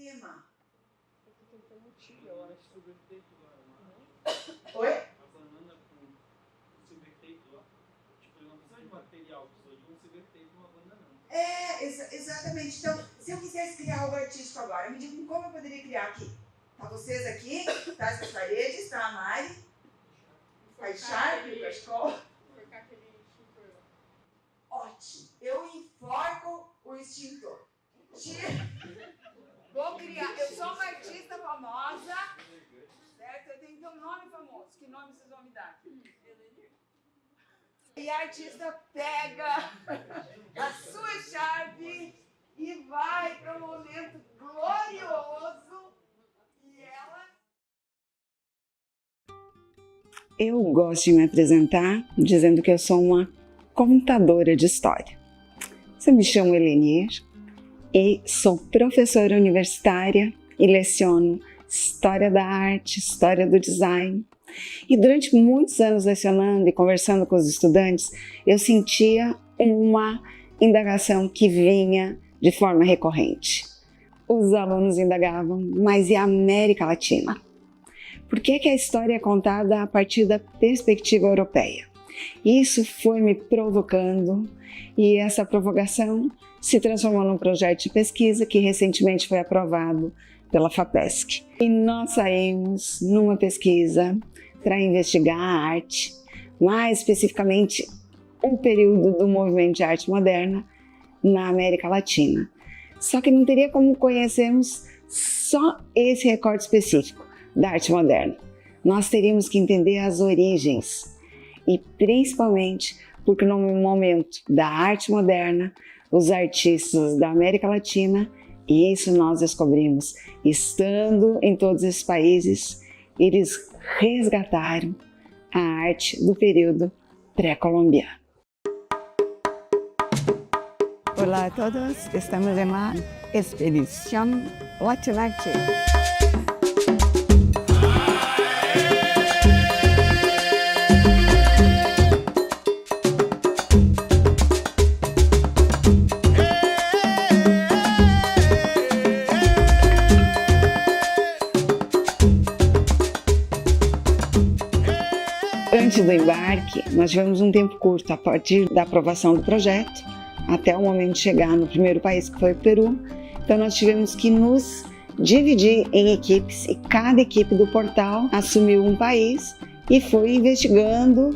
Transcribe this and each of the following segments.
cima. Eu tô tentando tirar, eu acho. Oi? A banana com silver tape lá. Tipo, ele não precisa de material, precisa de um silver tape e uma banana. Exatamente. Então, se eu quisesse criar algo artístico agora, me digam como eu poderia criar aqui. Tá vocês aqui, tá essas paredes, tá a Mari, a Sharp, o Cachecol. Enforcar aquele extintor lá. Ótimo. Eu enforco o extintor. Vou criar. Eu sou uma artista famosa, certo? Eu tenho que ter um nome famoso. Que nome vocês vão me dar aqui? E a artista pega a sua Sharp e vai para um momento glorioso. E ela... Eu gosto de me apresentar dizendo que eu sou uma contadora de história. Eu me chamo Elenier e sou professora universitária e leciono História da Arte, História do Design. E durante muitos anos lecionando e conversando com os estudantes, eu sentia uma indagação que vinha de forma recorrente. Os alunos indagavam, mas e a América Latina? Por que a história é contada a partir da perspectiva europeia? Isso foi me provocando e essa provocação se transformou num projeto de pesquisa que recentemente foi aprovado pela FAPESC. E nós saímos numa pesquisa para investigar a arte, mais especificamente o período do movimento de arte moderna na América Latina. Só que não teria como conhecermos só esse recorte específico da arte moderna. Nós teríamos que entender as origens e principalmente porque no momento da arte moderna, os artistas da América Latina, e isso nós descobrimos estando em todos esses países, eles resgataram a arte do período pré-colombiano. Olá a todos, estamos em uma expedição Latinarte. Antes do embarque, nós tivemos um tempo curto a partir da aprovação do projeto até o momento de chegar no primeiro país, que foi o Peru. Então nós tivemos que nos dividir em equipes e cada equipe do portal assumiu um país e foi investigando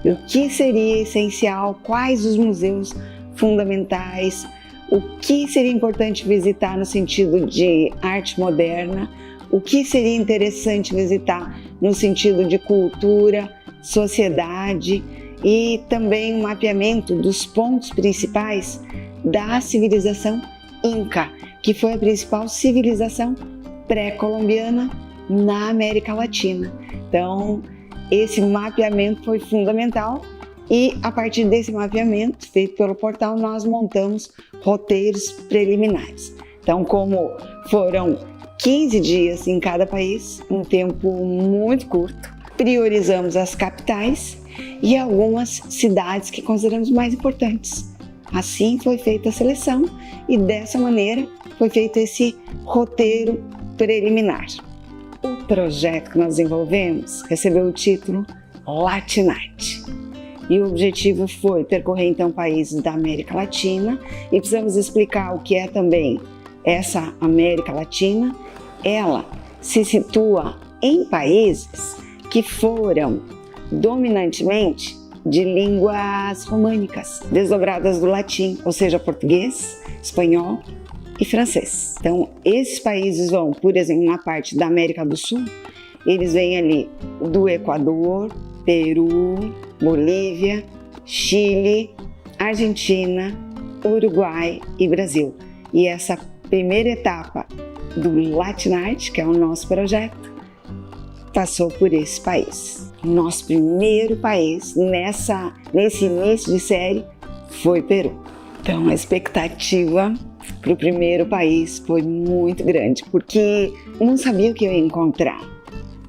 o que seria essencial, quais os museus fundamentais, o que seria importante visitar no sentido de arte moderna, o que seria interessante visitar no sentido de cultura, sociedade e também um mapeamento dos pontos principais da civilização Inca, que foi a principal civilização pré-colombiana na América Latina. Então, esse mapeamento foi fundamental e a partir desse mapeamento feito pelo portal nós montamos roteiros preliminares. Então, como foram 15 dias em cada país, um tempo muito curto, priorizamos as capitais e algumas cidades que consideramos mais importantes. Assim foi feita a seleção e dessa maneira foi feito esse roteiro preliminar. O projeto que nós desenvolvemos recebeu o título Latinarte. E o objetivo foi percorrer então países da América Latina e precisamos explicar o que é também essa América Latina. Ela se situa em países que foram dominantemente de línguas românicas, desdobradas do latim, ou seja, português, espanhol e francês. Então, esses países vão, por exemplo, na parte da América do Sul, eles vêm ali do Equador, Peru, Bolívia, Chile, Argentina, Uruguai e Brasil. E essa primeira etapa do Latinarte, que é o nosso projeto, passou por esse país. Nosso primeiro país nesse início de série foi Peru. Então a expectativa para o primeiro país foi muito grande, porque eu não sabia o que eu ia encontrar.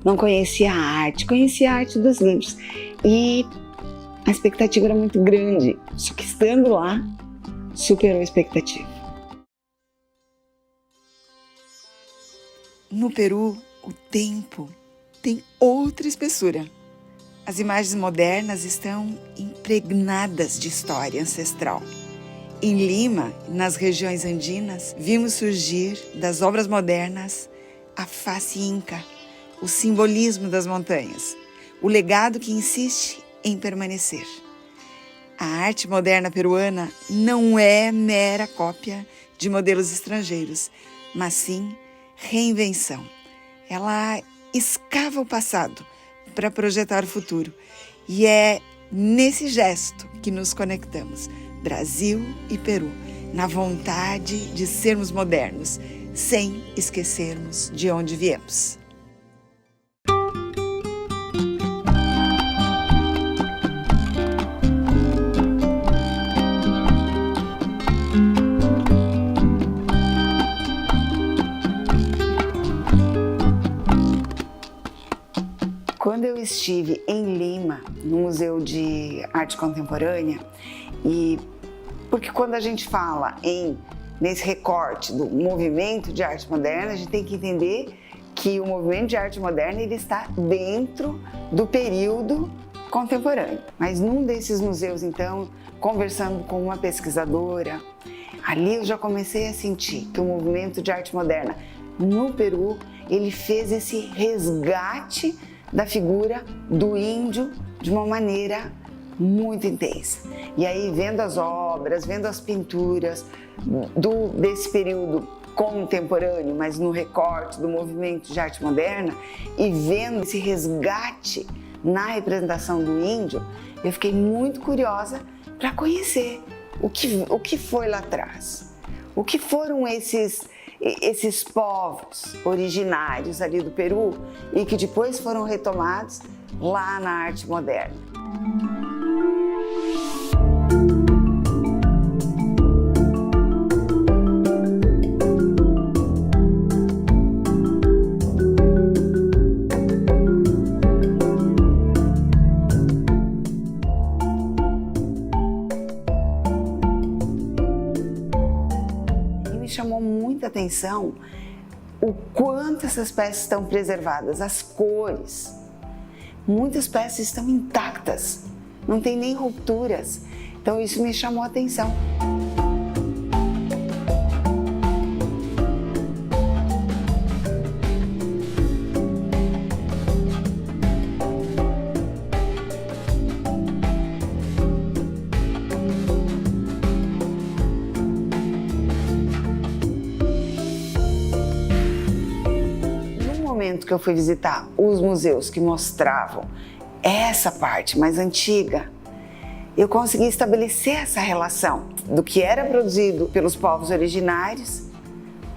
Não conhecia a arte, conhecia a arte dos livros. E a expectativa era muito grande, só que estando lá, superou a expectativa. No Peru, o tempo tem outra espessura. As imagens modernas estão impregnadas de história ancestral. Em Lima, nas regiões andinas, vimos surgir das obras modernas a face inca, o simbolismo das montanhas, o legado que insiste em permanecer. A arte moderna peruana não é mera cópia de modelos estrangeiros, mas sim reinvenção. Ela escava o passado para projetar o futuro. E é nesse gesto que nos conectamos, Brasil e Peru, na vontade de sermos modernos, sem esquecermos de onde viemos. Quando eu estive em Lima, no Museu de Arte Contemporânea, porque quando a gente fala nesse recorte do movimento de arte moderna, a gente tem que entender que o movimento de arte moderna ele está dentro do período contemporâneo. Mas num desses museus, então, conversando com uma pesquisadora, ali eu já comecei a sentir que o movimento de arte moderna no Peru, ele fez esse resgate da figura do índio de uma maneira muito intensa. E aí, vendo as obras, vendo as pinturas desse período contemporâneo, mas no recorte do movimento de arte moderna, e vendo esse resgate na representação do índio, eu fiquei muito curiosa para conhecer o que foi lá atrás. O que foram esses povos originários ali do Peru e que depois foram retomados lá na arte moderna. Chamou muita atenção o quanto essas peças estão preservadas, as cores. Muitas peças estão intactas, não tem nem rupturas. Então isso me chamou a atenção. Que eu fui visitar os museus que mostravam essa parte mais antiga, eu consegui estabelecer essa relação do que era produzido pelos povos originários,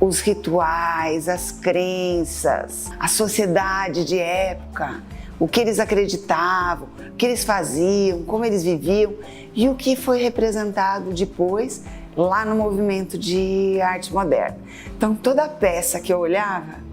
os rituais, as crenças, a sociedade de época, o que eles acreditavam, o que eles faziam, como eles viviam e o que foi representado depois lá no movimento de arte moderna. Então toda peça que eu olhava,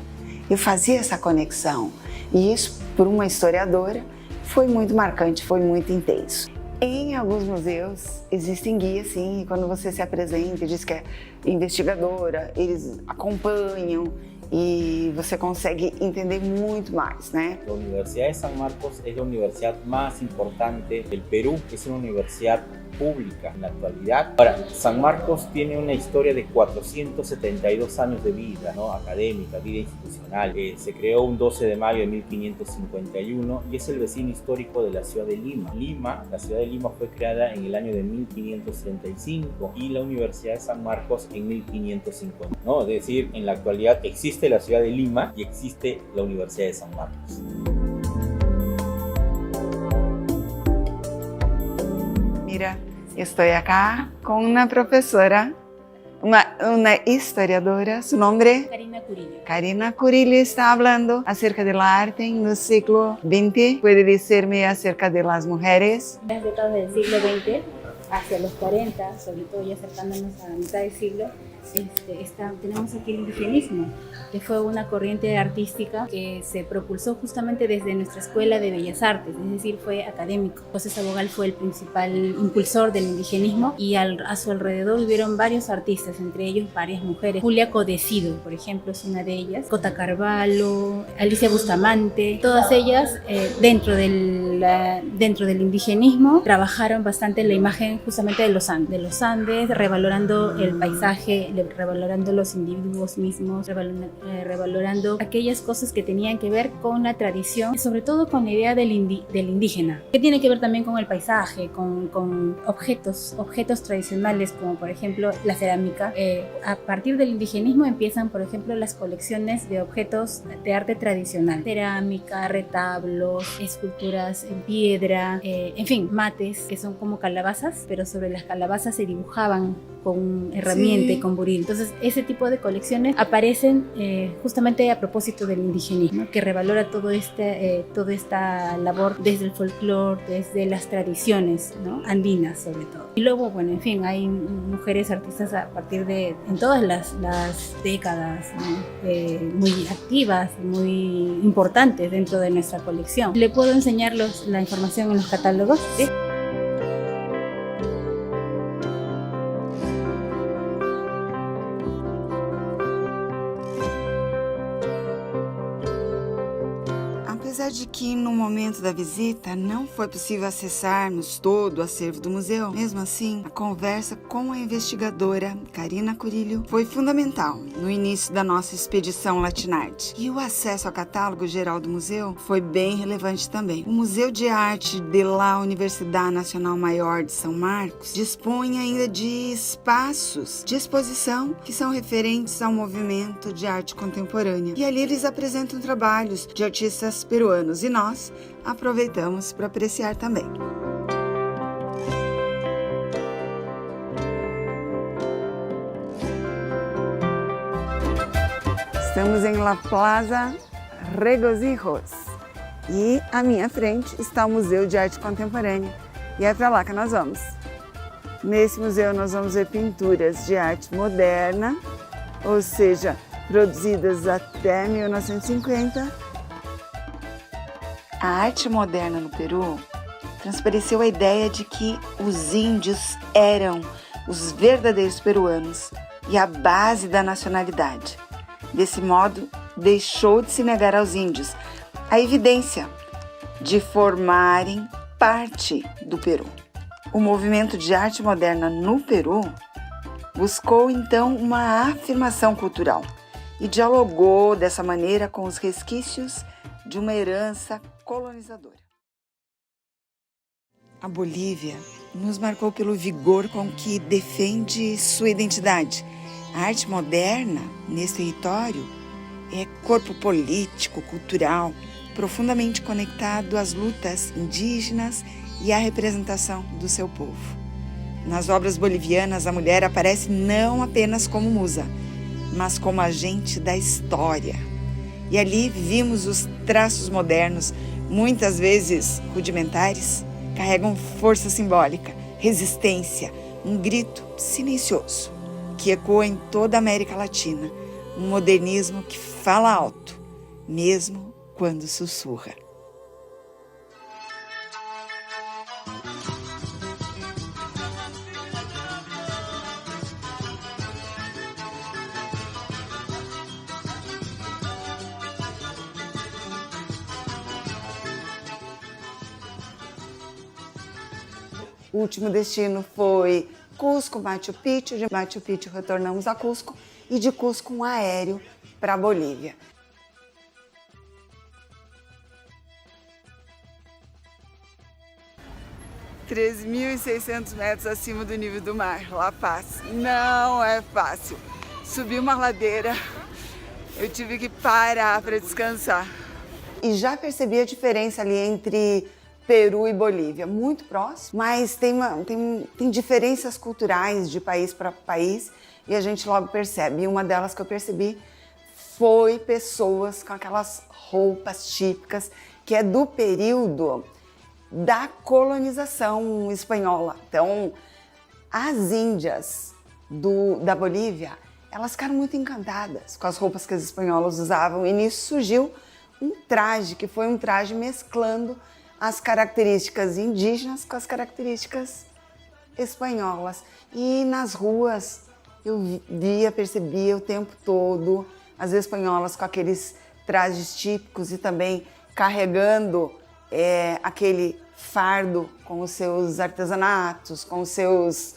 eu fazia essa conexão e isso, por uma historiadora, foi muito marcante, foi muito intenso. Em alguns museus existem guias, sim, e quando você se apresenta e diz que é investigadora, eles acompanham e você consegue entender muito más, né? La Universidad de San Marcos es la universidad más importante del Perú, es una universidad pública en la actualidad. Ahora, San Marcos tiene una historia de 472 años de vida, ¿no? Académica, vida institucional. Se creó un 12 de mayo de 1551 y es el vecino histórico de la ciudad de Lima. La ciudad de Lima fue creada en el año de 1535 y la Universidad de San Marcos en 1550, ¿no? Es decir, en la actualidad existe la ciudad de Lima y existe la Universidad de San Marcos. Mira, estoy acá con una profesora, una historiadora, su nombre? Karina Curillo. Karina Curillo está hablando acerca del arte en el siglo XX. ¿Puede decirme acerca de las mujeres? Las décadas del siglo XX hacia los 40, sobre todo ya acercándonos a la mitad del siglo, tenemos aquí el indigenismo, que fue una corriente artística que se propulsó justamente desde nuestra Escuela de Bellas Artes, es decir, fue académico. José Sabogal fue el principal impulsor del indigenismo y a su alrededor vivieron varios artistas, entre ellos varias mujeres. Julia Codecido, por ejemplo, es una de ellas, Cota Carvalho, Alicia Bustamante, todas ellas dentro del indigenismo trabajaron bastante la imagen justamente de los Andes, revalorando el paisaje, revalorando los individuos mismos, revalorando aquellas cosas que tenían que ver con la tradición, sobre todo con la idea del indígena, que tiene que ver también con el paisaje, con objetos tradicionales, como por ejemplo la cerámica. A partir del indigenismo empiezan, por ejemplo, las colecciones de objetos de arte tradicional, cerámica, retablos, esculturas en piedra, en fin, mates, que son como calabazas, pero sobre las calabazas se dibujaban con herramienta y con buril. Entonces, ese tipo de colecciones aparecen justamente a propósito del indigenismo, que revalora toda esta labor desde el folclore, desde las tradiciones, ¿no?, andinas sobre todo. Y luego, bueno, en fin, hay mujeres artistas a partir en todas las décadas, ¿no?, muy activas, muy importantes dentro de nuestra colección. ¿Le puedo enseñar la información en los catálogos? ¿Sí? Apesar de que no momento da visita não foi possível acessarmos todo o acervo do museu, mesmo assim, a conversa com a investigadora Karina Curillo foi fundamental no início da nossa expedição Latinarte. E o acesso ao catálogo geral do museu foi bem relevante também. O Museu de Arte de la Universidade Nacional Maior de São Marcos dispõe ainda de espaços de exposição que são referentes ao movimento de arte contemporânea. E ali eles apresentam trabalhos de artistas peruanos e nós aproveitamos para apreciar também. Estamos em La Plaza Regozijos e à minha frente está o Museu de Arte Contemporânea e é para lá que nós vamos. Nesse museu nós vamos ver pinturas de arte moderna, ou seja, produzidas até 1950. A arte moderna no Peru transpareceu a ideia de que os índios eram os verdadeiros peruanos e a base da nacionalidade. Desse modo, deixou de se negar aos índios a evidência de formarem parte do Peru. O movimento de arte moderna no Peru buscou então uma afirmação cultural e dialogou dessa maneira com os resquícios de uma herança colonizadora. A Bolívia nos marcou pelo vigor com que defende sua identidade. A arte moderna, nesse território, é corpo político, cultural, profundamente conectado às lutas indígenas e à representação do seu povo. Nas obras bolivianas, a mulher aparece não apenas como musa, mas como agente da história. E ali vimos os traços modernos, muitas vezes rudimentares, carregam força simbólica, resistência, um grito silencioso que ecoa em toda a América Latina, um modernismo que fala alto, mesmo quando sussurra. O último destino foi Cusco, Machu Picchu. De Machu Picchu retornamos a Cusco e de Cusco um aéreo para a Bolívia. – 3.600 metros acima do nível do mar, La Paz. Não é fácil. Subi uma ladeira, eu tive que parar para descansar. E já percebi a diferença ali entre Peru e Bolívia, muito próximo, mas tem diferenças culturais de país para país e a gente logo percebe. E uma delas que eu percebi foi pessoas com aquelas roupas típicas que é do período da colonização espanhola. Então, as índias da Bolívia, elas ficaram muito encantadas com as roupas que as espanholas usavam e nisso surgiu um traje, que foi um traje mesclando as características indígenas com as características espanholas. E nas ruas eu percebia o tempo todo as espanholas com aqueles trajes típicos e também carregando aquele fardo com os seus artesanatos, com os seus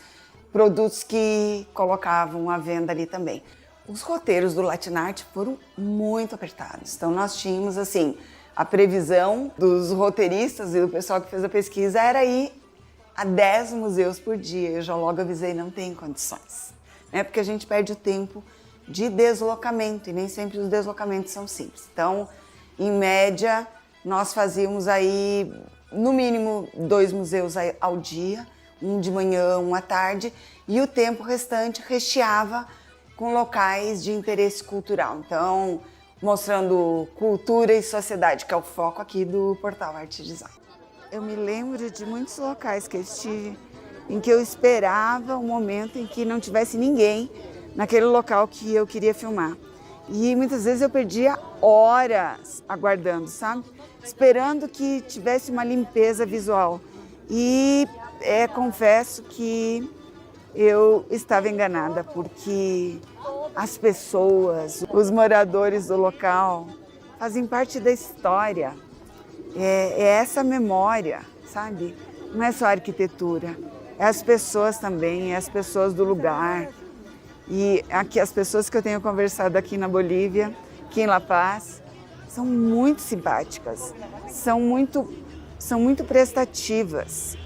produtos que colocavam à venda ali também. Os roteiros do Latinarte foram muito apertados. Então nós tínhamos assim, a previsão dos roteiristas e do pessoal que fez a pesquisa era ir a 10 museus por dia. Eu já logo avisei, não tem condições, né? Porque a gente perde o tempo de deslocamento e nem sempre os deslocamentos são simples. Então, em média, nós fazíamos aí no mínimo 2 museus ao dia, um de manhã, um à tarde, e o tempo restante recheava com locais de interesse cultural. Então, mostrando cultura e sociedade, que é o foco aqui do portal Arte e Design. Eu me lembro de muitos locais que eu estive em que eu esperava o momento em que não tivesse ninguém naquele local que eu queria filmar. E muitas vezes eu perdia horas aguardando, sabe? Esperando que tivesse uma limpeza visual. E confesso que eu estava enganada, porque as pessoas, os moradores do local, fazem parte da história. É essa memória, sabe? Não é só a arquitetura, é as pessoas também, é as pessoas do lugar. E aqui as pessoas que eu tenho conversado aqui na Bolívia, aqui em La Paz, são muito simpáticas, são muito prestativas.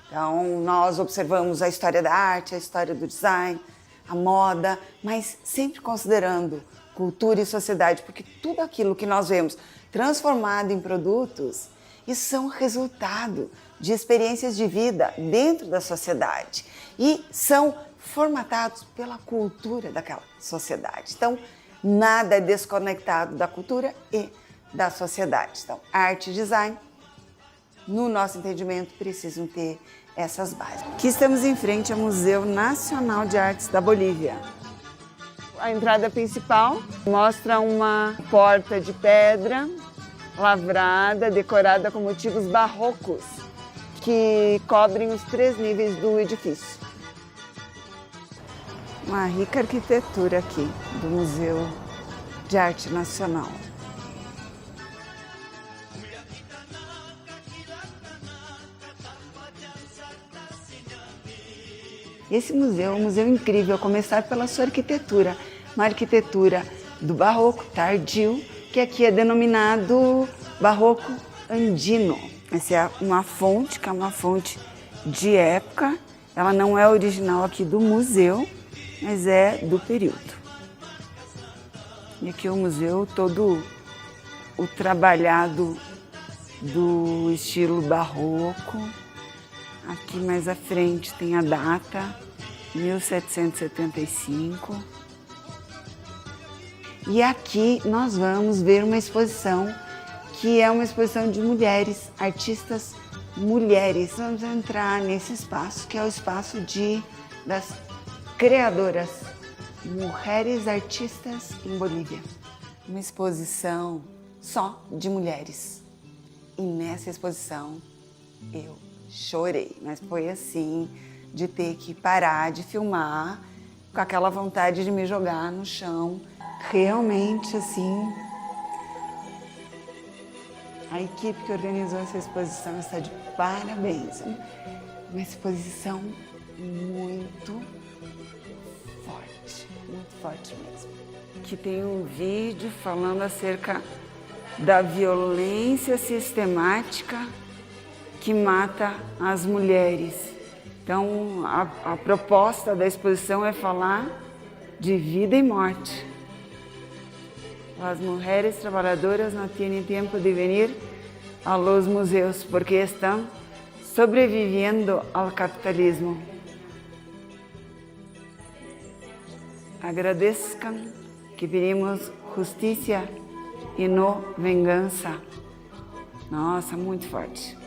Então, nós observamos a história da arte, a história do design, a moda, mas sempre considerando cultura e sociedade, porque tudo aquilo que nós vemos transformado em produtos, isso são resultado de experiências de vida dentro da sociedade e são formatados pela cultura daquela sociedade. Então, nada é desconectado da cultura e da sociedade. Então, arte e design, no nosso entendimento, precisam ter essas bases. Aqui estamos em frente ao Museu Nacional de Artes da Bolívia. A entrada principal mostra uma porta de pedra lavrada, decorada com motivos barrocos, que cobrem os 3 níveis do edifício. Uma rica arquitetura aqui do Museu de Arte Nacional. Esse museu é um museu incrível, a começar pela sua arquitetura. Uma arquitetura do barroco tardio, que aqui é denominado barroco andino. Essa é uma fonte, que é uma fonte de época. Ela não é original aqui do museu, mas é do período. E aqui o museu todo o trabalhado do estilo barroco. Aqui mais à frente tem a data, 1775. E aqui nós vamos ver uma exposição que é uma exposição de mulheres, artistas mulheres. Vamos entrar nesse espaço, que é o espaço das criadoras, mulheres artistas em Bolívia. Uma exposição só de mulheres. E nessa exposição eu chorei, mas foi assim, de ter que parar de filmar, com aquela vontade de me jogar no chão. Realmente, assim, a equipe que organizou essa exposição está de parabéns. Uma exposição muito forte mesmo. Aqui tem um vídeo falando acerca da violência sistemática que mata as mulheres. Então, a proposta da exposição é falar de vida e morte. As mulheres trabalhadoras não têm tempo de vir a los museus porque estão sobrevivendo ao capitalismo. Agradeçam que pedimos justiça e não vingança. Nossa, muito forte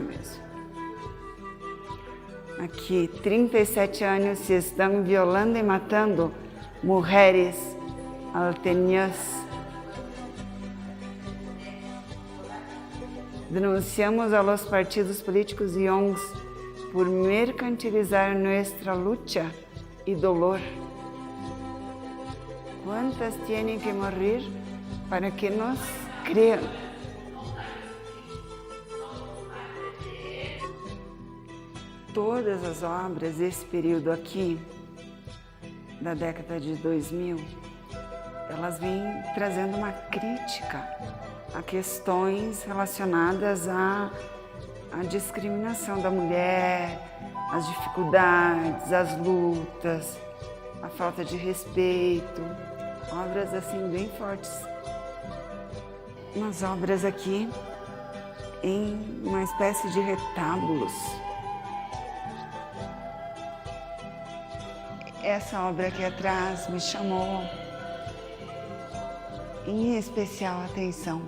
mesmo. Aqui, 37 anos se estão violando e matando mulheres alteñas. Denunciamos a los partidos políticos y ONGs por mercantilizar nuestra lucha y dolor. ¿Cuántas tienen que morir para que nos crean? Todas as obras desse período aqui, da década de 2000, elas vêm trazendo uma crítica a questões relacionadas à discriminação da mulher, às dificuldades, às lutas, à falta de respeito, obras assim bem fortes. Umas obras aqui em uma espécie de retábulos. Essa obra aqui atrás me chamou em especial atenção,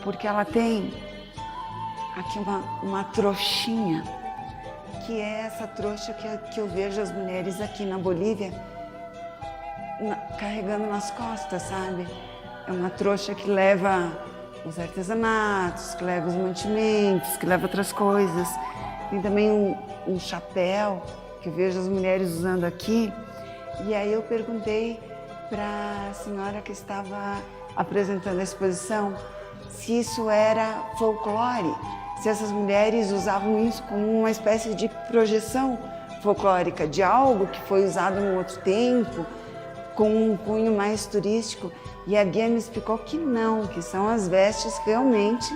porque ela tem aqui uma trouxinha, que é essa trouxa que eu vejo as mulheres aqui na Bolívia carregando nas costas, sabe? É uma trouxa que leva os artesanatos, que leva os mantimentos, que leva outras coisas. Tem também um chapéu que eu vejo as mulheres usando aqui. E aí eu perguntei para a senhora que estava apresentando a exposição se isso era folclore, se essas mulheres usavam isso como uma espécie de projeção folclórica de algo que foi usado em outro tempo, com um cunho mais turístico. E a guia me explicou que não, que são as vestes realmente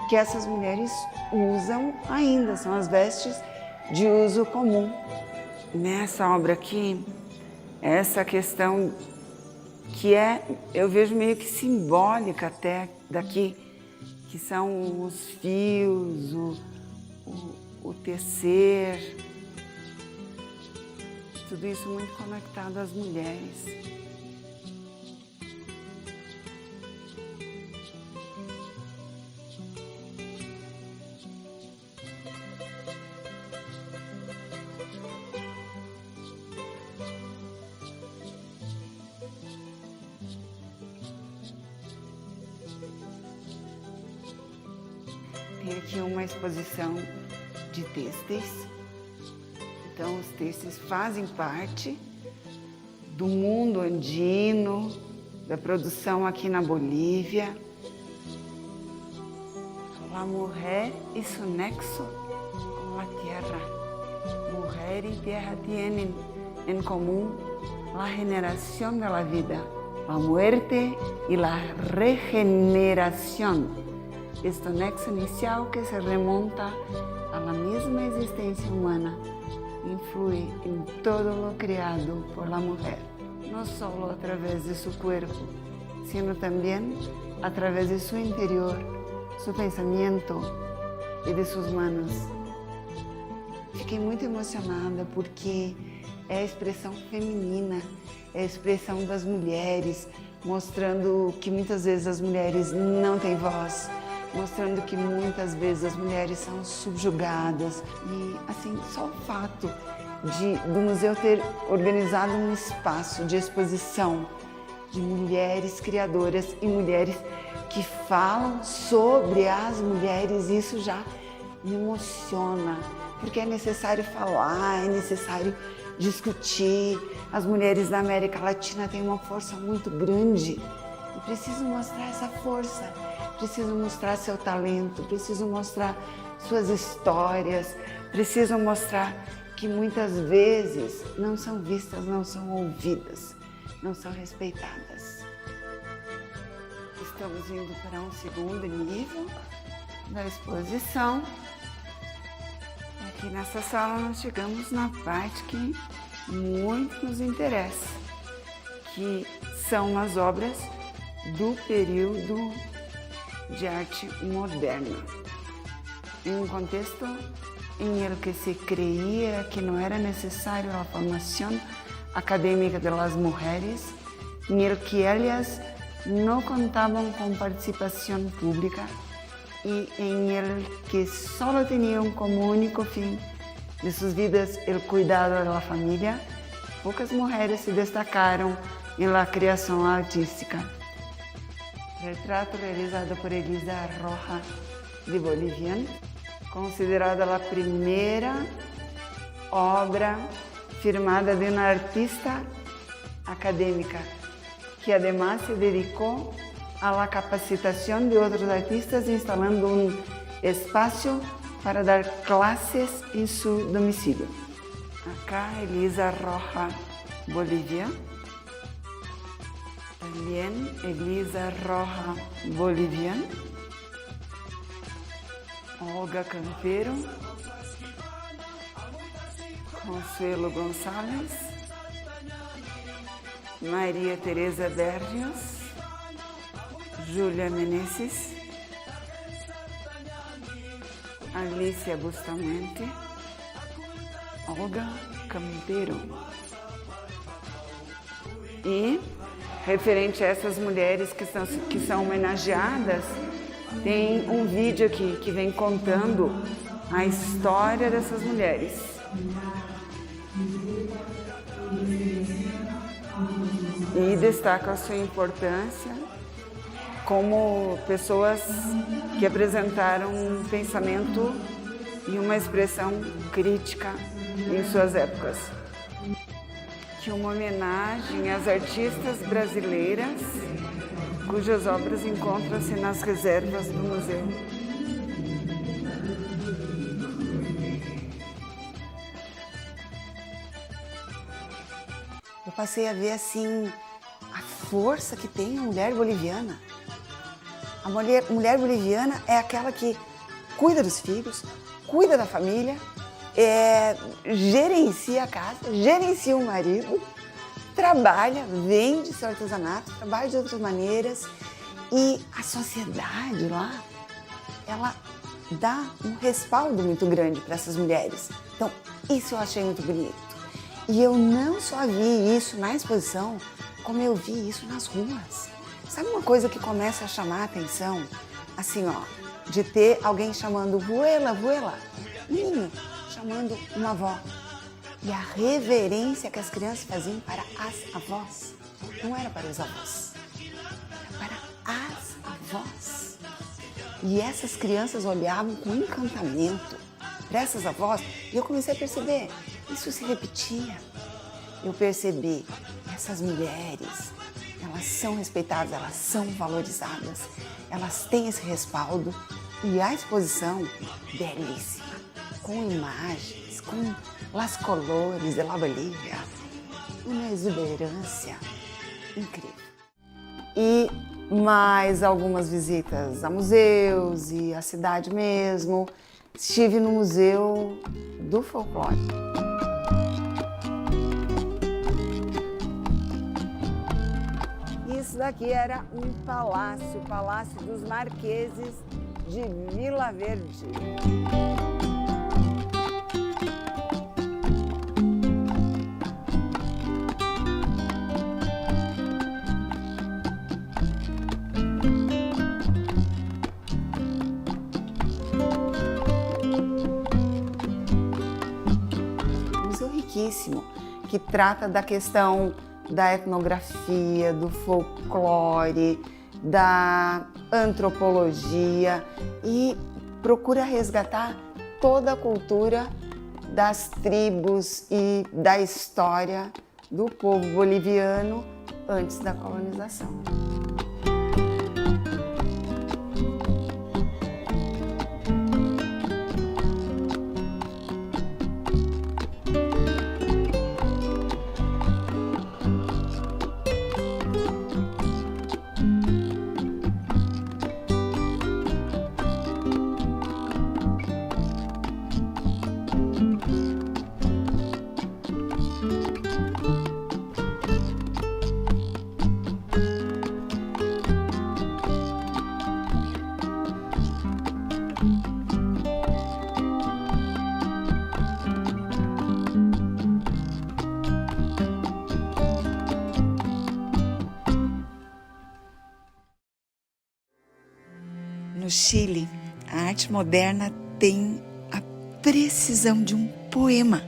que essas mulheres usam ainda, são as vestes de uso comum. Nessa obra aqui, essa questão que eu vejo meio que simbólica até daqui, que são os fios, o tecer, tudo isso muito conectado às mulheres. Tem aqui uma exposição de têxteis. Então, os têxteis fazem parte do mundo andino, da produção aqui na Bolívia. La mujer y su nexo con la tierra. Mujer y tierra tienen en común la generación de la vida, la muerte y la regeneración. Este nexo inicial que se remonta a la misma existencia humana influye en todo lo creado por la mujer, no solo a través de su cuerpo, sino también a través de su interior, su pensamento e de suas manos. Fiquei muito emocionada porque é a expressão feminina, é a expressão das mulheres, mostrando que muitas vezes as mulheres não têm voz, mostrando que muitas vezes as mulheres são subjugadas. E assim, só o fato do museu ter organizado um espaço de exposição de mulheres criadoras e mulheres que falam sobre as mulheres, isso já me emociona, porque é necessário falar, é necessário discutir. As mulheres da América Latina têm uma força muito grande e precisam mostrar essa força, precisam mostrar seu talento, precisam mostrar suas histórias, precisam mostrar que muitas vezes não são vistas, não são ouvidas, não são respeitadas. Estamos indo para um segundo nível da exposição. Aqui nessa sala nós chegamos na parte que muito nos interessa, que são as obras do período de arte moderna. Em um contexto em el que se creía que no era necesario la formación académica de las mujeres, ni el que ellas no contaban con participación pública y en el que solo tenían como único fin de sus vidas el cuidado de la familia, pocas mujeres se destacaram em la criação artística. Retrato realizado por Elisa Roja de Bolivian, considerada a primeira obra firmada de uma artista acadêmica, que además se dedicou a la capacitação de outros artistas, instalando um espaço para dar clases em seu domicílio. Acá Elisa Roja Bolivia. También Elisa Roja Bolivian. Olga Campero. Consuelo Gonçalves. Maria Teresa Berrios. Júlia Menezes. Alicia Bustamante. Olga Campero. E, referente a essas mulheres que são homenageadas, tem um vídeo aqui que vem contando a história dessas mulheres. E destaca a sua importância como pessoas que apresentaram um pensamento e uma expressão crítica em suas épocas. Que uma homenagem às artistas brasileiras cujas obras encontram-se nas reservas do museu. Eu passei a ver assim a força que tem a mulher boliviana. A mulher boliviana é aquela que cuida dos filhos, cuida da família, gerencia a casa, gerencia o marido, trabalha, vende seu artesanato, trabalha de outras maneiras, e a sociedade lá, ela dá um respaldo muito grande para essas mulheres. Então, isso eu achei muito bonito. E eu não só vi isso na exposição, como eu vi isso nas ruas. Sabe uma coisa que começa a chamar a atenção? Assim, ó, de ter alguém chamando vuela, vuela, menino, chamando uma avó. E a reverência que as crianças faziam para as avós. Não era para os avós, era para as avós. E essas crianças olhavam com encantamento para essas avós, e eu comecei a perceber, isso se repetia. Eu percebi que essas mulheres, elas são respeitadas, elas são valorizadas, elas têm esse respaldo, e a exposição, belíssima, com imagens, com las colores de la Bolívia, uma exuberância incrível. E mais algumas visitas a museus e a cidade mesmo. Estive no Museu do Folclore. Isso daqui era um palácio, o Palácio dos Marqueses de Vila Verde. Que trata da questão da etnografia, do folclore, da antropologia e procura resgatar toda a cultura das tribos e da história do povo boliviano antes da colonização. No Chile, a arte moderna tem precisão de um poema.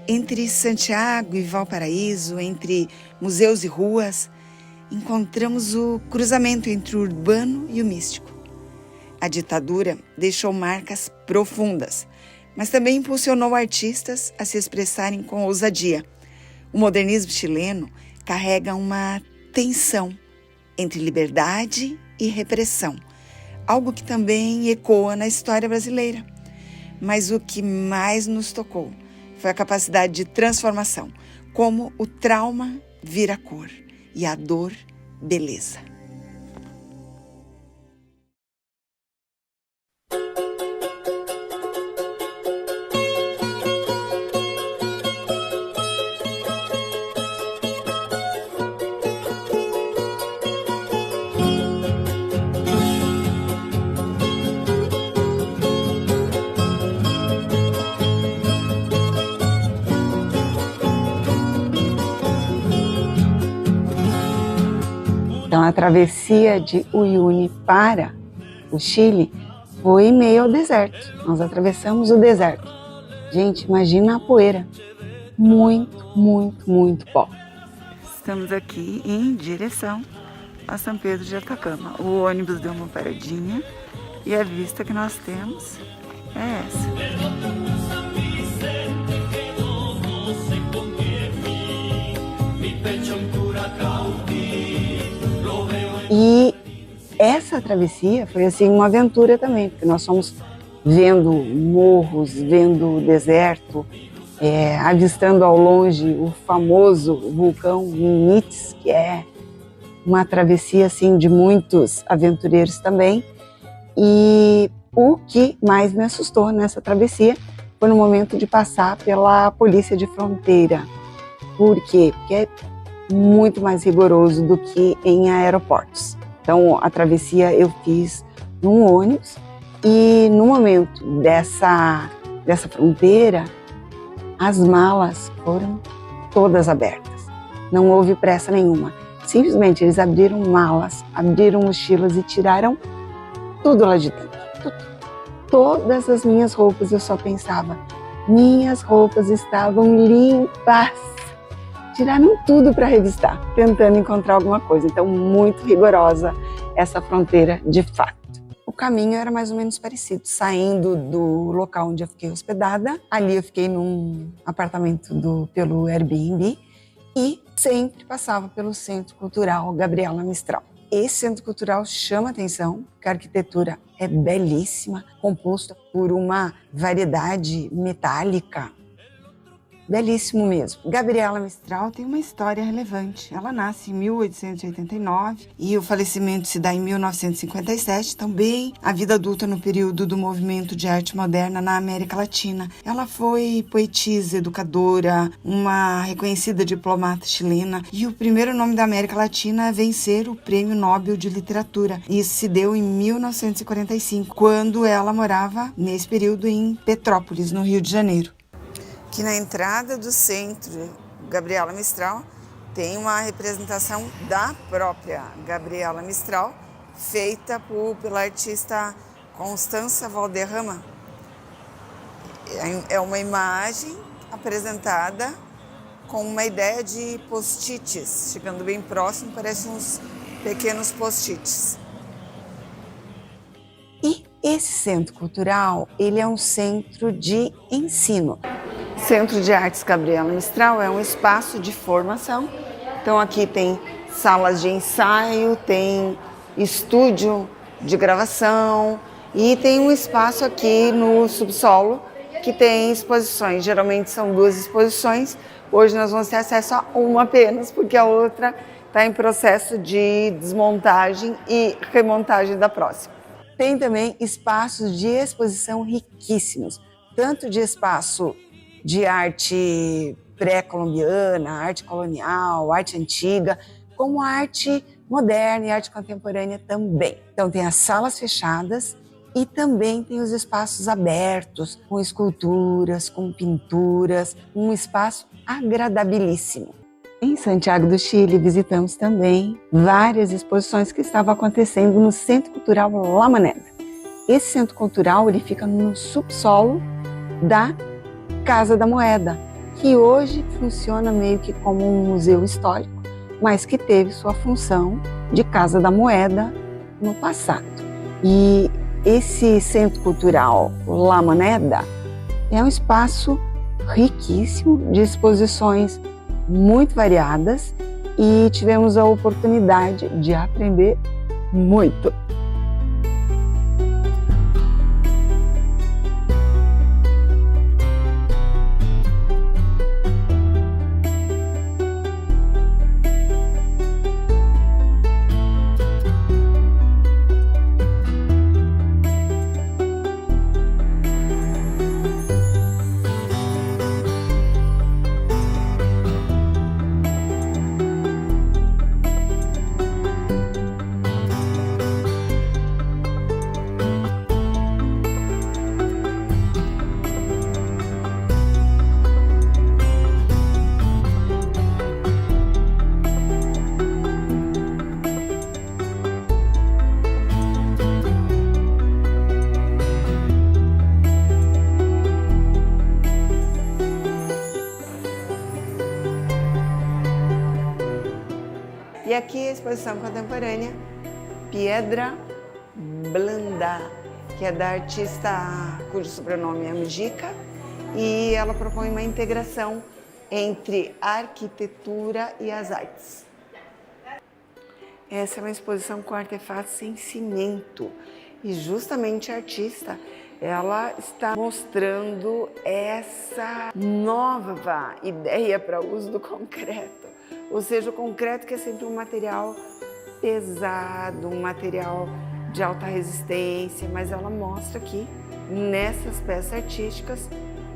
Entre Santiago e Valparaíso, entre museus e ruas, encontramos o cruzamento entre o urbano e o místico. A ditadura deixou marcas profundas, mas também impulsionou artistas a se expressarem com ousadia. O modernismo chileno carrega uma tensão entre liberdade e repressão, algo que também ecoa na história brasileira. Mas o que mais nos tocou foi a capacidade de transformação, como o trauma vira cor e a dor beleza. Então, a travessia de Uyuni para o Chile foi em meio ao deserto. Nós atravessamos o deserto. Gente, imagina a poeira. Muito, muito, muito pó. Estamos aqui em direção a São Pedro de Atacama. O ônibus deu uma paradinha e a vista que nós temos é essa. E essa travessia foi assim uma aventura também, porque nós fomos vendo morros, vendo o deserto, avistando ao longe o famoso vulcão Minitz, que é uma travessia assim de muitos aventureiros também. E o que mais me assustou nessa travessia foi no momento de passar pela polícia de fronteira. Por quê? Porque é muito mais rigoroso do que em aeroportos. Então, a travessia eu fiz num ônibus e no momento dessa fronteira, as malas foram todas abertas. Não houve pressa nenhuma. Simplesmente eles abriram malas, abriram mochilas e tiraram tudo lá de dentro. Tudo. Todas as minhas roupas, eu só pensava, minhas roupas estavam limpas. Tiraram tudo para revistar, tentando encontrar alguma coisa. Então, muito rigorosa essa fronteira de fato. O caminho era mais ou menos parecido. Saindo do local onde eu fiquei hospedada, ali eu fiquei num apartamento pelo Airbnb e sempre passava pelo Centro Cultural Gabriela Mistral. Esse Centro Cultural chama atenção, porque a arquitetura é belíssima, composta por uma variedade metálica. Belíssimo mesmo. Gabriela Mistral tem uma história relevante. Ela nasce em 1889 e o falecimento se dá em 1957. Também a vida adulta no período do movimento de arte moderna na América Latina. Ela foi poetisa, educadora, uma reconhecida diplomata chilena e o primeiro nome da América Latina a vencer o Prêmio Nobel de Literatura. Isso se deu em 1945, quando ela morava, nesse período, em Petrópolis, no Rio de Janeiro. Que na entrada do Centro Gabriela Mistral tem uma representação da própria Gabriela Mistral, feita pela artista Constança Valderrama. É uma imagem apresentada com uma ideia de post-its, chegando bem próximo, parecem uns pequenos post-its. E esse centro cultural, ele é um centro de ensino. Centro de Artes Gabriela Mistral é um espaço de formação. Então aqui tem salas de ensaio, tem estúdio de gravação e tem um espaço aqui no subsolo que tem exposições. Geralmente são 2 exposições. Hoje nós vamos ter acesso a uma apenas, porque a outra está em processo de desmontagem e remontagem da próxima. Tem também espaços de exposição riquíssimos, tanto de espaço de arte pré-colombiana, arte colonial, arte antiga, como arte moderna e arte contemporânea também. Então tem as salas fechadas e também tem os espaços abertos, com esculturas, com pinturas, um espaço agradabilíssimo. Em Santiago do Chile visitamos também várias exposições que estavam acontecendo no Centro Cultural La Moneda. Esse centro cultural ele fica no subsolo da Casa da Moeda, que hoje funciona meio que como um museu histórico, mas que teve sua função de Casa da Moeda no passado. E esse centro cultural La Moneda é um espaço riquíssimo de exposições muito variadas e tivemos a oportunidade de aprender muito. E aqui a exposição contemporânea Piedra Blanda, que é da artista cujo sobrenome é Mujica, e ela propõe uma integração entre a arquitetura e as artes. Essa é uma exposição com artefatos em cimento e justamente a artista ela está mostrando essa nova ideia para o uso do concreto. Ou seja, o concreto que é sempre um material pesado, um material de alta resistência, mas ela mostra aqui, nessas peças artísticas,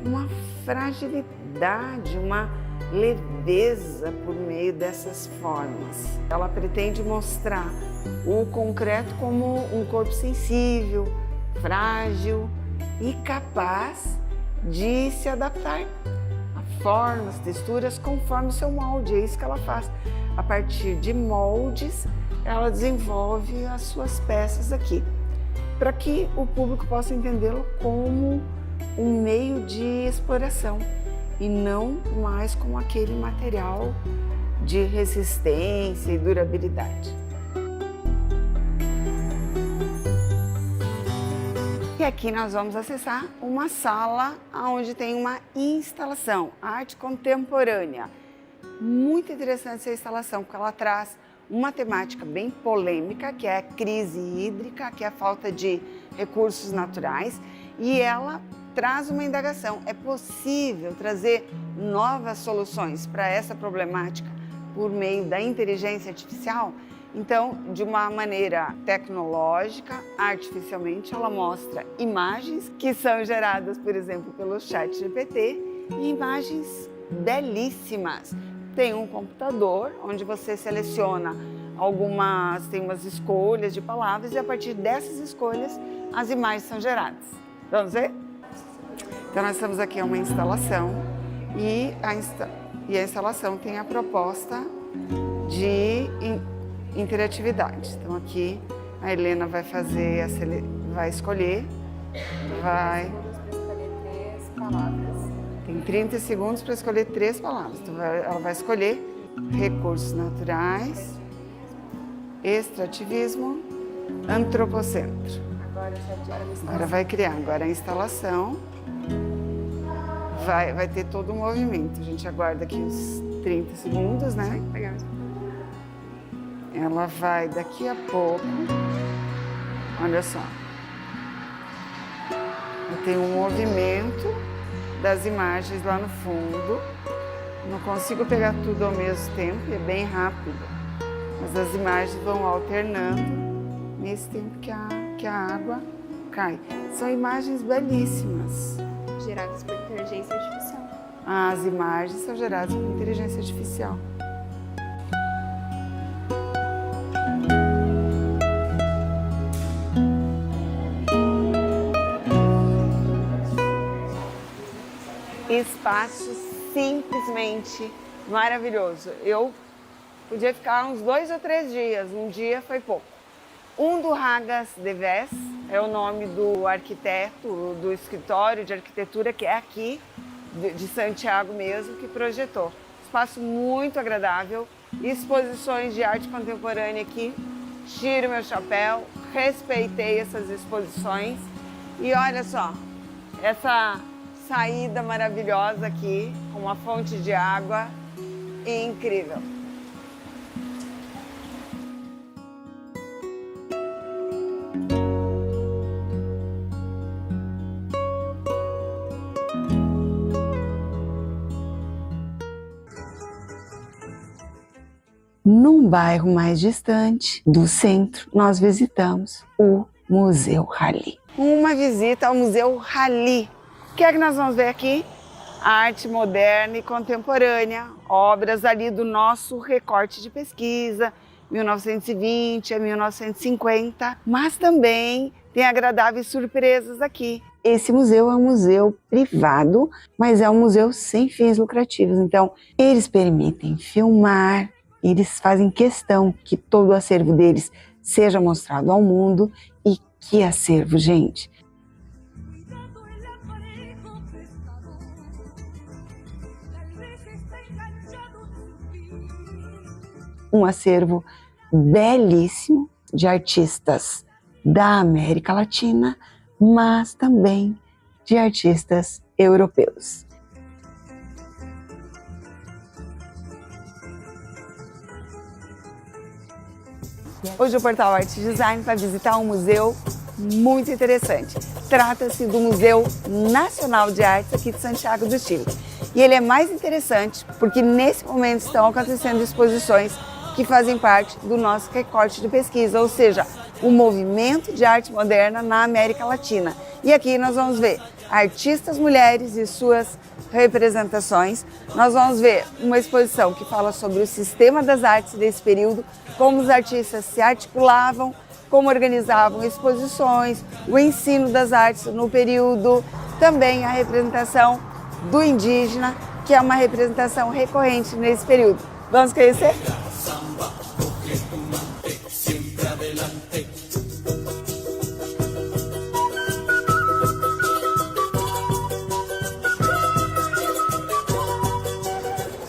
uma fragilidade, uma leveza por meio dessas formas. Ela pretende mostrar o concreto como um corpo sensível, frágil e capaz de se adaptar formas, texturas, conforme o seu molde. É isso que ela faz. A partir de moldes, ela desenvolve as suas peças aqui, para que o público possa entendê-lo como um meio de exploração e não mais como aquele material de resistência e durabilidade. E aqui nós vamos acessar uma sala onde tem uma instalação, arte contemporânea. Muito interessante essa instalação, porque ela traz uma temática bem polêmica, que é a crise hídrica, que é a falta de recursos naturais, e ela traz uma indagação. É possível trazer novas soluções para essa problemática por meio da inteligência artificial? Então, de uma maneira tecnológica, artificialmente, ela mostra imagens que são geradas, por exemplo, pelo ChatGPT, e imagens belíssimas. Tem um computador onde você seleciona tem umas escolhas de palavras e a partir dessas escolhas as imagens são geradas. Vamos ver? Então, nós estamos aqui em uma instalação e a instalação tem a proposta de interatividade. Então aqui a Helena vai fazer, vai escolher, tem 30 segundos para escolher 3 palavras. Então ela vai escolher recursos naturais, extrativismo, antropocentro. Agora vai criar, agora a instalação vai ter todo um movimento. A gente aguarda aqui uns 30 segundos, né? Ela vai daqui a pouco, olha só, tem um movimento das imagens lá no fundo, não consigo pegar tudo ao mesmo tempo, é bem rápido, mas as imagens vão alternando nesse tempo que a água cai. São imagens belíssimas. Geradas por inteligência artificial. As imagens são geradas por inteligência artificial. Espaço simplesmente maravilhoso. Eu podia ficar uns 2 ou 3 dias, um dia foi pouco. Um do Ragas Deves, é o nome do arquiteto, do escritório de arquitetura, que é aqui, de Santiago mesmo, que projetou. Espaço muito agradável, exposições de arte contemporânea aqui. Tiro meu chapéu, respeitei essas exposições. E olha só, essa saída maravilhosa aqui, com uma fonte de água incrível. Num bairro mais distante do centro, nós visitamos o Museu Rally. Uma visita ao Museu Rally. O que é que nós vamos ver aqui? Arte moderna e contemporânea, obras ali do nosso recorte de pesquisa, 1920 a 1950, mas também tem agradáveis surpresas aqui. Esse museu é um museu privado, mas é um museu sem fins lucrativos, então eles permitem filmar, eles fazem questão que todo o acervo deles seja mostrado ao mundo. E que acervo, gente! Um acervo belíssimo de artistas da América Latina, mas também de artistas europeus. Hoje o Portal Arte Design vai visitar um museu muito interessante. Trata-se do Museu Nacional de Artes aqui de Santiago do Chile. E ele é mais interessante porque nesse momento estão acontecendo exposições que fazem parte do nosso recorte de pesquisa, ou seja, o movimento de arte moderna na América Latina. E aqui nós vamos ver artistas mulheres e suas representações. Nós vamos ver uma exposição que fala sobre o sistema das artes desse período, como os artistas se articulavam, como organizavam exposições, o ensino das artes no período, também a representação do indígena, que é uma representação recorrente nesse período. Vamos conhecer?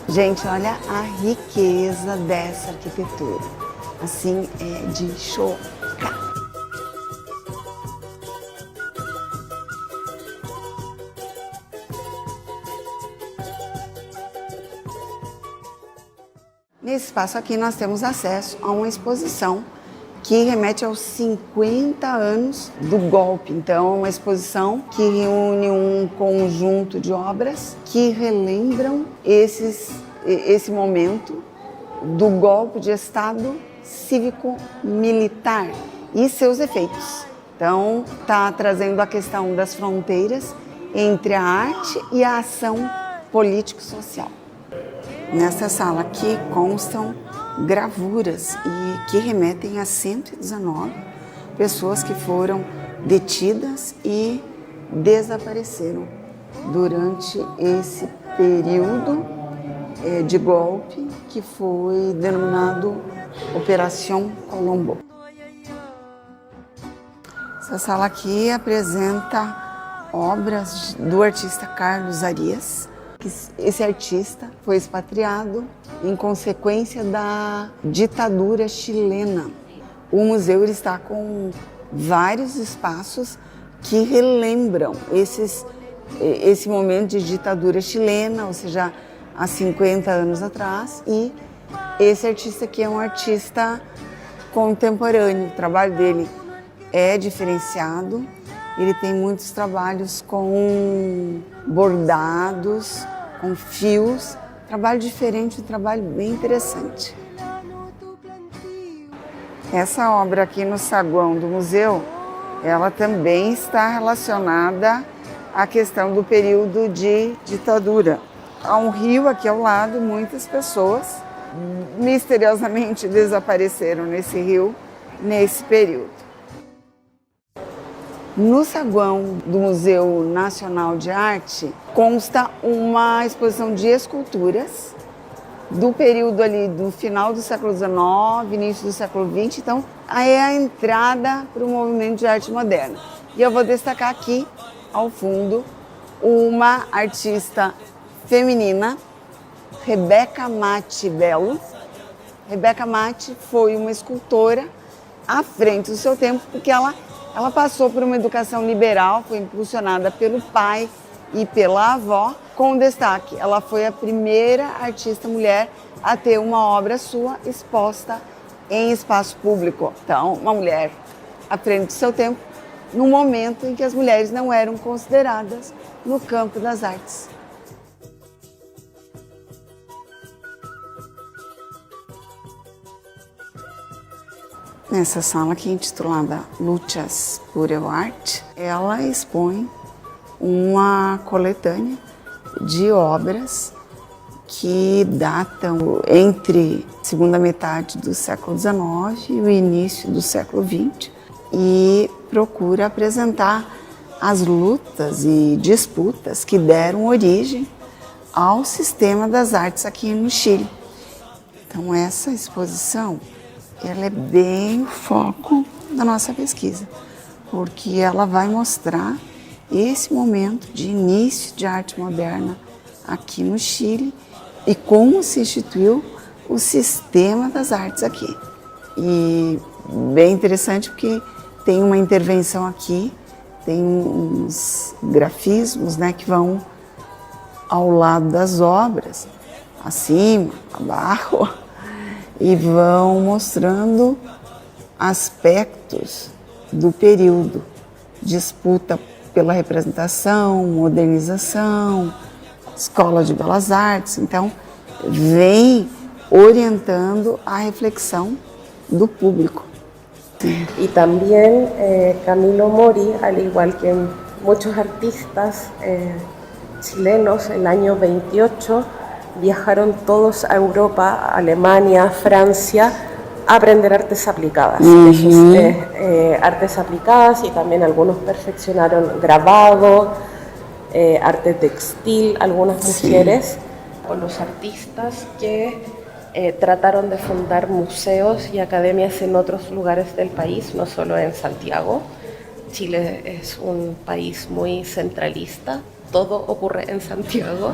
Gente, olha a riqueza dessa arquitetura. Assim, é de chocar. Nesse espaço aqui nós temos acesso a uma exposição que remete aos 50 anos do golpe. Então, é uma exposição que reúne um conjunto de obras que relembram esse momento do golpe de Estado cívico-militar e seus efeitos. Então, está trazendo a questão das fronteiras entre a arte e a ação político-social. Nessa sala aqui constam gravuras e que remetem a 119 pessoas que foram detidas e desapareceram durante esse período de golpe que foi denominado Operação Colombo. Essa sala aqui apresenta obras do artista Carlos Arias. Esse artista foi expatriado em consequência da ditadura chilena. O museu está com vários espaços que relembram esse momento de ditadura chilena, ou seja, há 50 anos atrás. E esse artista aqui é um artista contemporâneo. O trabalho dele é diferenciado. Ele tem muitos trabalhos com bordados, com fios, trabalho diferente, um trabalho bem interessante. Essa obra aqui no saguão do museu, ela também está relacionada à questão do período de ditadura. Há um rio aqui ao lado, muitas pessoas misteriosamente desapareceram nesse rio nesse período. No saguão do Museu Nacional de Arte consta uma exposição de esculturas do período ali do final do século XIX, início do século XX. Então, aí é a entrada para o movimento de arte moderna. E eu vou destacar aqui, ao fundo, uma artista feminina, Rebeca Mate Bello. Rebeca Mate foi uma escultora à frente do seu tempo, porque ela passou por uma educação liberal, foi impulsionada pelo pai e pela avó, com destaque. Ela foi a primeira artista mulher a ter uma obra sua exposta em espaço público. Então, uma mulher à frente do seu tempo, num momento em que as mulheres não eram consideradas no campo das artes. Nessa sala aqui, intitulada Luchas por el Arte, ela expõe uma coletânea de obras que datam entre a segunda metade do século XIX e o início do século XX e procura apresentar as lutas e disputas que deram origem ao sistema das artes aqui no Chile. Então essa exposição, ela é bem o foco da nossa pesquisa, porque ela vai mostrar esse momento de início de arte moderna aqui no Chile e como se instituiu o sistema das artes aqui. E bem interessante porque tem uma intervenção aqui, tem uns grafismos, né, que vão ao lado das obras, acima, abaixo, e vão mostrando aspectos do período, disputa pela representação, modernização, escola de belas artes. Então, vem orientando a reflexão do público. Y también Camilo Mori, al igual que muchos artistas chilenos, el año 28 viajaron todos a Europa, Alemania, Francia, a aprender artes aplicadas. Artes aplicadas, y también algunos perfeccionaron grabado, arte textil, algunas mujeres, con los artistas que trataron de fundar museos y academias en otros lugares del país, no solo en Santiago. Chile es un país muy centralista, todo ocurre en Santiago.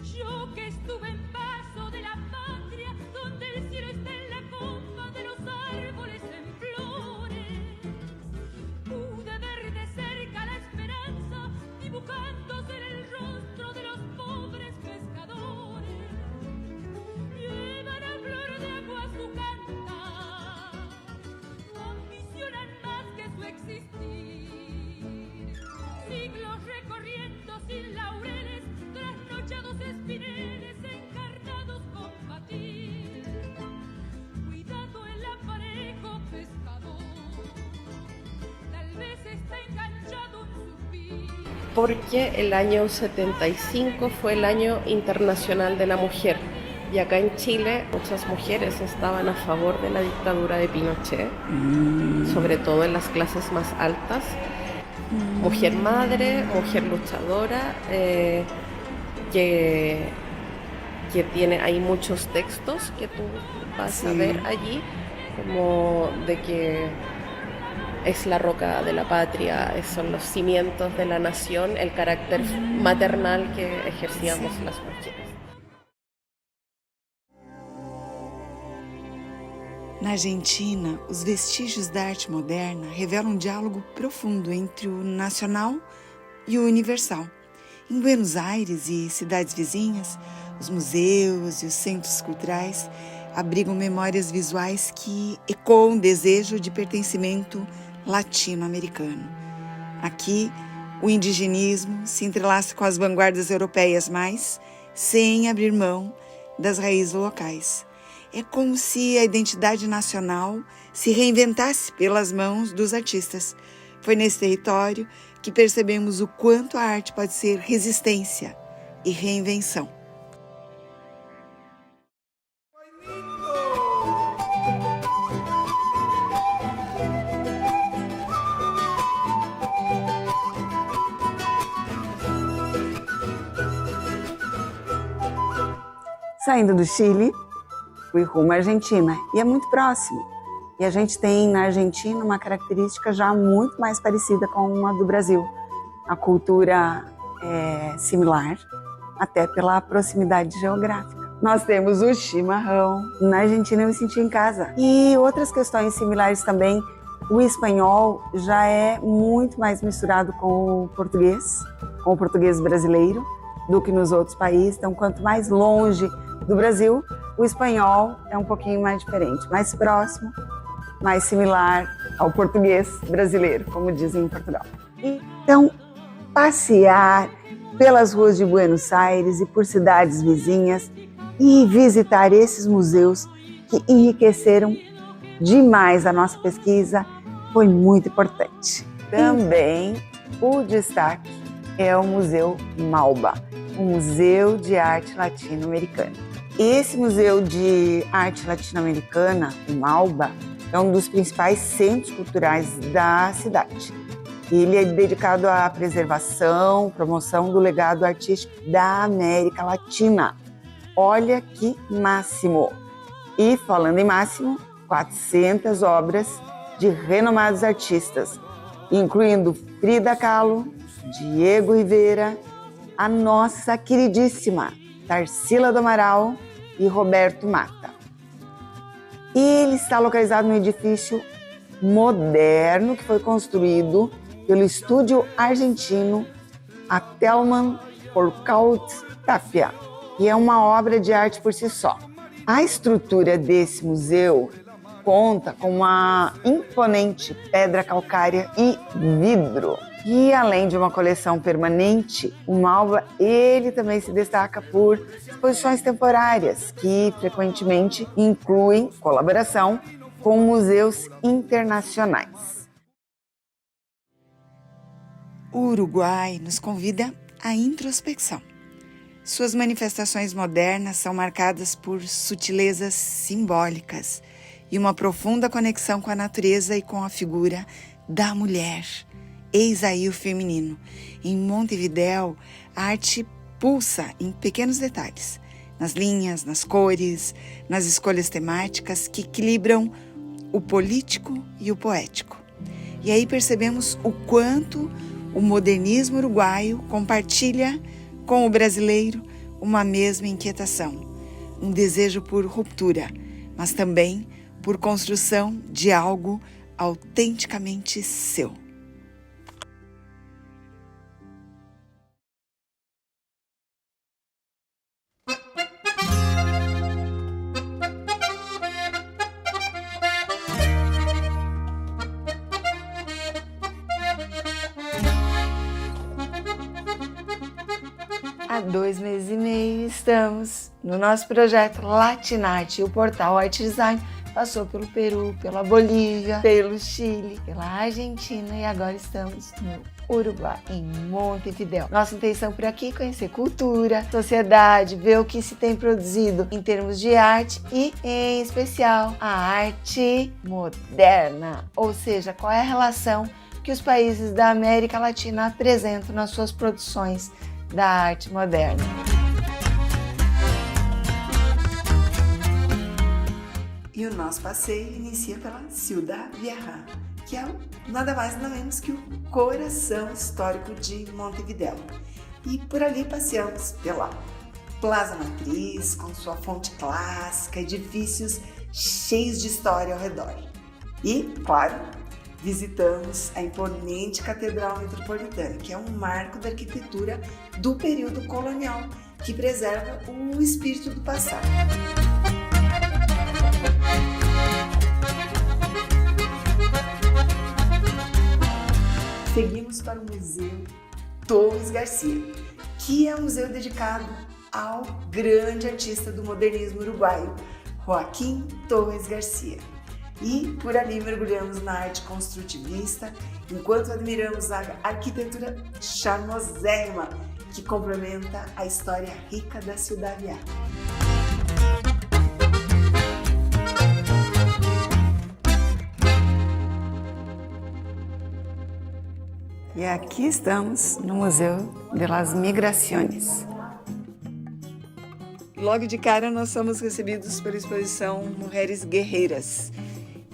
Yo que estuve en paso de la patria, donde el cielo está en la copa de los árboles en flores, pude ver de cerca la esperanza dibujándose en el rostro de los pobres pescadores. Llevan a flor de agua su cantar, ambicionan más que su existir, siglos recorriendo sin laureles, trasnochados espineles encarnados combatir. Cuidado el aparejo pescador, tal vez está enganchado en su piel. Porque el año 75 fue el año internacional de la mujer. Y acá en Chile muchas mujeres estaban a favor de la dictadura de Pinochet, sobre todo en las clases más altas. Mujer madre, mujer luchadora, que tiene ahí muchos textos que tú vas a ver allí, como de que es la roca de la patria, son los cimientos de la nación, el carácter maternal que ejercíamos las mujeres. Na Argentina, os vestígios da arte moderna revelam um diálogo profundo entre o nacional e o universal. Em Buenos Aires e cidades vizinhas, os museus e os centros culturais abrigam memórias visuais que ecoam o desejo de pertencimento latino-americano. Aqui, o indigenismo se entrelaça com as vanguardas europeias, mas sem abrir mão das raízes locais. É como se a identidade nacional se reinventasse pelas mãos dos artistas, Foi nesse território que percebemos o quanto a arte pode ser resistência e reinvenção. Saindo do Chile, fui rumo à Argentina, e é muito próximo. E a gente tem na Argentina uma característica já muito mais parecida com a do Brasil. A cultura é similar, até pela proximidade geográfica. Nós temos o chimarrão. Na Argentina eu me senti em casa. E outras questões similares também. O espanhol já é muito mais misturado com o português brasileiro, do que nos outros países. Então, quanto mais longe do Brasil, o espanhol é um pouquinho mais diferente, mais próximo, mais similar ao português brasileiro, como dizem em Portugal. Então, passear pelas ruas de Buenos Aires e por cidades vizinhas e visitar esses museus que enriqueceram demais a nossa pesquisa foi muito importante. Também o destaque é o Museu Malba, o Museu de Arte Latino-Americana. Esse Museu de Arte Latino-Americana, o Malba, é um dos principais centros culturais da cidade. Ele é dedicado à preservação, promoção do legado artístico da América Latina. Olha que máximo! E falando em máximo, 400 obras de renomados artistas, incluindo Frida Kahlo, Diego Rivera, a nossa queridíssima Tarsila do Amaral e Roberto Mata. E ele está localizado no edifício moderno que foi construído pelo estúdio argentino Atelman Porcaut Tapia, que é uma obra de arte por si só. A estrutura desse museu conta com uma imponente pedra calcária e vidro. E além de uma coleção permanente, o Malba ele também se destaca por exposições temporárias, que frequentemente incluem colaboração com museus internacionais. O Uruguai nos convida à introspecção. Suas manifestações modernas são marcadas por sutilezas simbólicas e uma profunda conexão com a natureza e com a figura da mulher. Eis aí o feminino. Em Montevidéu, a arte pulsa em pequenos detalhes, nas linhas, nas cores, nas escolhas temáticas que equilibram o político e o poético. E aí percebemos o quanto o modernismo uruguaio compartilha com o brasileiro uma mesma inquietação, um desejo por ruptura, mas também por construção de algo autenticamente seu. Há 2 meses e meio estamos no nosso projeto Latinarte. O portal Arte Design passou pelo Peru, pela Bolívia, pelo Chile, pela Argentina e agora estamos no Uruguai, em Montevidéu. Nossa intenção por aqui é conhecer cultura, sociedade, ver o que se tem produzido em termos de arte e, em especial, a arte moderna, ou seja, qual é a relação que os países da América Latina apresentam nas suas produções da arte moderna. E o nosso passeio inicia pela Ciudad Vieja, que é nada mais nada menos que o coração histórico de Montevidéu. E por ali passeamos pela Plaza Matriz, com sua fonte clássica, edifícios cheios de história ao redor. E, claro, visitamos a imponente Catedral Metropolitana, que é um marco da arquitetura do período colonial, que preserva o espírito do passado. Seguimos para o Museu Torres Garcia, que é um museu dedicado ao grande artista do modernismo uruguaio, Joaquim Torres Garcia. E por ali mergulhamos na arte construtivista, enquanto admiramos a arquitetura charmosérrima que complementa a história rica da Ciudad Vieja. E aqui estamos no Museu de las Migraciones. Logo de cara nós somos recebidos pela exposição Mulheres Guerreiras.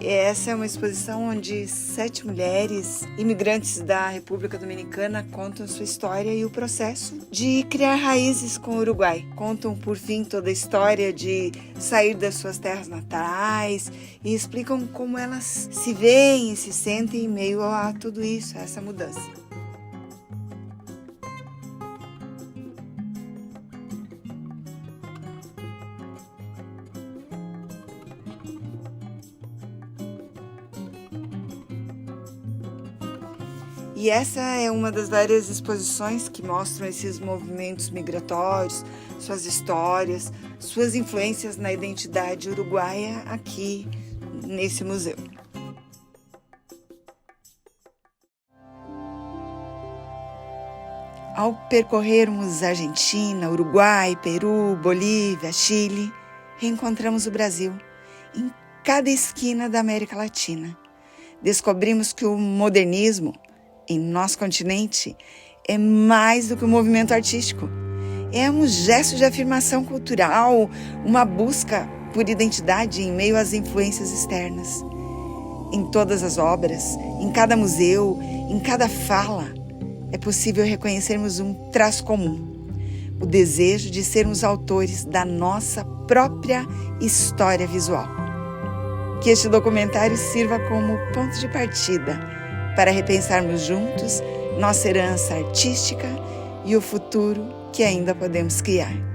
Essa é uma exposição onde 7 mulheres imigrantes da República Dominicana contam sua história e o processo de criar raízes com o Uruguai. Contam, por fim, toda a história de sair das suas terras natais e explicam como elas se veem e se sentem em meio a tudo isso, a essa mudança. E essa é uma das várias exposições que mostram esses movimentos migratórios, suas histórias, suas influências na identidade uruguaia aqui nesse museu. Ao percorrermos Argentina, Uruguai, Peru, Bolívia, Chile, reencontramos o Brasil em cada esquina da América Latina. Descobrimos que o modernismo em nosso continente é mais do que um movimento artístico. É um gesto de afirmação cultural, uma busca por identidade em meio às influências externas. Em todas as obras, em cada museu, em cada fala, é possível reconhecermos um traço comum: o desejo de sermos autores da nossa própria história visual. Que este documentário sirva como ponto de partida para repensarmos juntos nossa herança artística e o futuro que ainda podemos criar.